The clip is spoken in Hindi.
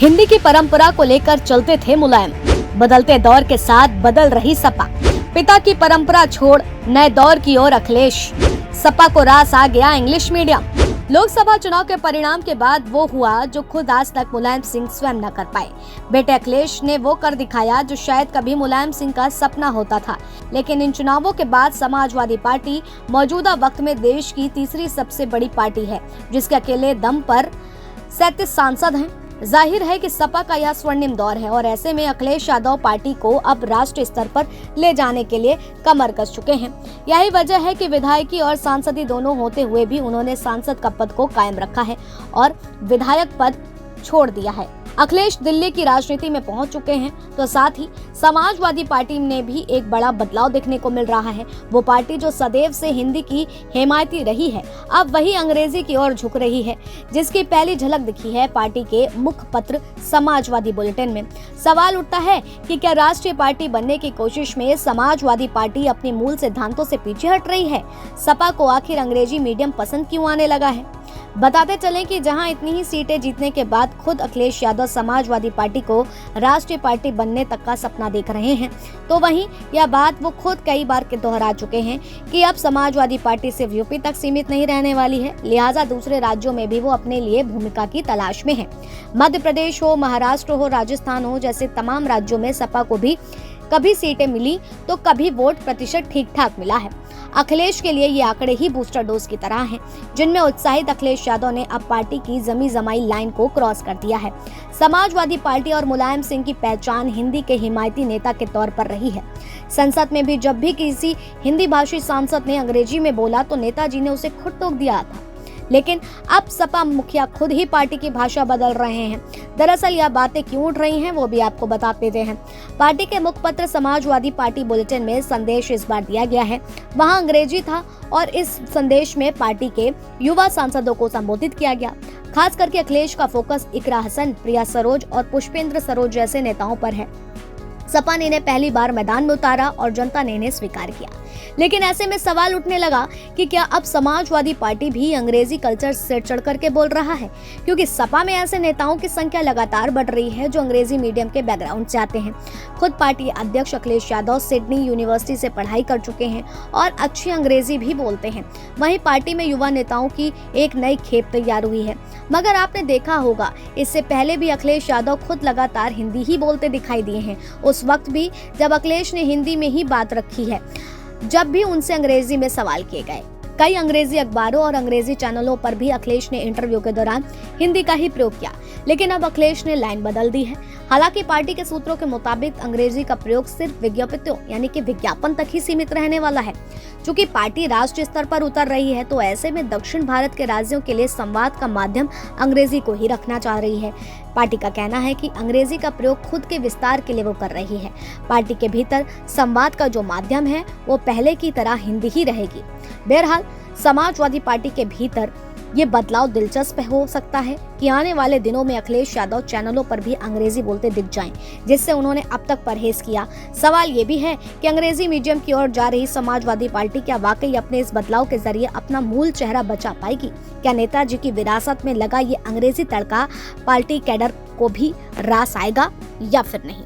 हिंदी की परंपरा को लेकर चलते थे मुलायम, बदलते दौर के साथ बदल रही सपा। पिता की परंपरा छोड़ नए दौर की ओर अखिलेश। सपा को रास आ गया इंग्लिश मीडियम। लोकसभा चुनाव के परिणाम के बाद वो हुआ जो खुद आज तक मुलायम सिंह स्वयं न कर पाए। बेटे अखिलेश ने वो कर दिखाया जो शायद कभी मुलायम सिंह का सपना होता था। लेकिन इन चुनावों के बाद समाजवादी पार्टी मौजूदा वक्त में देश की तीसरी सबसे बड़ी पार्टी है, जिसके अकेले दम पर 37 सांसद हैं। जाहिर है कि सपा का यह स्वर्णिम दौर है और ऐसे में अखिलेश यादव पार्टी को अब राष्ट्रीय स्तर पर ले जाने के लिए कमर कस चुके हैं। यही वजह है कि विधायकी और सांसदी दोनों होते हुए भी उन्होंने सांसद का पद को कायम रखा है और विधायक पद छोड़ दिया है। अखिलेश दिल्ली की राजनीति में पहुंच चुके हैं, तो साथ ही समाजवादी पार्टी में भी एक बड़ा बदलाव देखने को मिल रहा है। वो पार्टी जो सदैव से हिंदी की हिमायती रही है, अब वही अंग्रेजी की ओर झुक रही है, जिसकी पहली झलक दिखी है पार्टी के मुखपत्र समाजवादी बुलेटिन में। सवाल उठता है कि क्या राष्ट्रीय पार्टी बनने की कोशिश में समाजवादी पार्टी अपने मूल सिद्धांतों से पीछे हट रही है? सपा को आखिर अंग्रेजी मीडियम पसंद क्यों आने लगा है? बताते चलें कि जहां इतनी ही सीटें जीतने के बाद खुद अखिलेश यादव समाजवादी पार्टी को राष्ट्रीय पार्टी बनने तक का सपना देख रहे हैं, तो वहीं यह बात वो खुद कई बार के दोहरा चुके हैं कि अब समाजवादी पार्टी सिर्फ यूपी तक सीमित नहीं रहने वाली है, लिहाजा दूसरे राज्यों में भी वो अपने लिए भूमिका की तलाश में है। मध्य प्रदेश हो, महाराष्ट्र हो, राजस्थान हो, जैसे तमाम राज्यों में सपा को भी कभी सीटें मिली तो कभी वोट प्रतिशत ठीक ठाक मिला है। अखिलेश के लिए ये आंकड़े ही बूस्टर डोज की तरह हैं, जिनमें उत्साहित अखिलेश यादव ने अब पार्टी की जमी जमाई लाइन को क्रॉस कर दिया है। समाजवादी पार्टी और मुलायम सिंह की पहचान हिंदी के हिमायती नेता के तौर पर रही है। संसद में भी जब भी किसी हिंदी भाषी सांसद ने अंग्रेजी में बोला तो नेताजी ने उसे खुद टोक दिया था। लेकिन अब सपा मुखिया खुद ही पार्टी की भाषा बदल रहे हैं। दरअसल यह बातें क्यों उठ रही हैं वो भी आपको बता देते हैं। पार्टी के मुखपत्र समाजवादी पार्टी बुलेटिन में संदेश इस बार दिया गया है, वहां अंग्रेजी था और इस संदेश में पार्टी के युवा सांसदों को संबोधित किया गया। खास करके अखिलेश का फोकस इकरा हसन, प्रिया सरोज और पुष्पेंद्र सरोज जैसे नेताओं पर है। सपा ने इन्हें पहली बार मैदान में उतारा और जनता ने इन्हें स्वीकार किया। लेकिन ऐसे में सवाल उठने लगा कि क्या अब समाजवादी पार्टी भी अंग्रेजी कल्चर से चढ़ करके बोल रहा है, क्योंकि सपा में ऐसे नेताओं की संख्या लगातार बढ़ रही है जो अंग्रेजी मीडियम के बैकग्राउंड से आते हैं। खुद पार्टी अध्यक्ष अखिलेश यादव सिडनी यूनिवर्सिटी से पढ़ाई कर चुके हैं और अच्छी अंग्रेजी भी बोलते हैं। वहीं पार्टी में युवा नेताओं की एक नई खेप तैयार हुई है। मगर आपने देखा होगा, इससे पहले भी अखिलेश यादव खुद लगातार हिंदी ही बोलते दिखाई दिए हैं। उस वक्त भी जब अखिलेश ने हिंदी में ही बात रखी है, जब भी उनसे अंग्रेजी में सवाल किए गए। कई अंग्रेजी अखबारों और अंग्रेजी चैनलों पर भी अखिलेश ने इंटरव्यू के दौरान हिंदी का ही प्रयोग किया। लेकिन अब अखिलेश ने लाइन बदल दी है। हालांकि पार्टी के सूत्रों के मुताबिक अंग्रेजी का प्रयोग सिर्फ विज्ञापितों यानी कि विज्ञापन तक ही सीमित रहने वाला है। चूंकि पार्टी राष्ट्रीय स्तर पर उतर रही है, तो ऐसे में दक्षिण भारत के राज्यों के लिए संवाद का माध्यम अंग्रेजी को ही रखना चाह रही है। पार्टी का कहना है कि अंग्रेजी का प्रयोग खुद के विस्तार के लिए वो कर रही है। पार्टी के भीतर संवाद का जो माध्यम है वो पहले की तरह हिंदी ही रहेगी। बहरहाल समाजवादी पार्टी के भीतर ये बदलाव दिलचस्प हो सकता है कि आने वाले दिनों में अखिलेश यादव चैनलों पर भी अंग्रेजी बोलते दिख जाएं, जिससे उन्होंने अब तक परहेज किया। सवाल ये भी है कि अंग्रेजी मीडियम की ओर जा रही समाजवादी पार्टी क्या वाकई अपने इस बदलाव के जरिए अपना मूल चेहरा बचा पाएगी? क्या नेताजी की विरासत में लगा ये अंग्रेजी तड़का पार्टी कैडर को भी रास आएगा या फिर नहीं?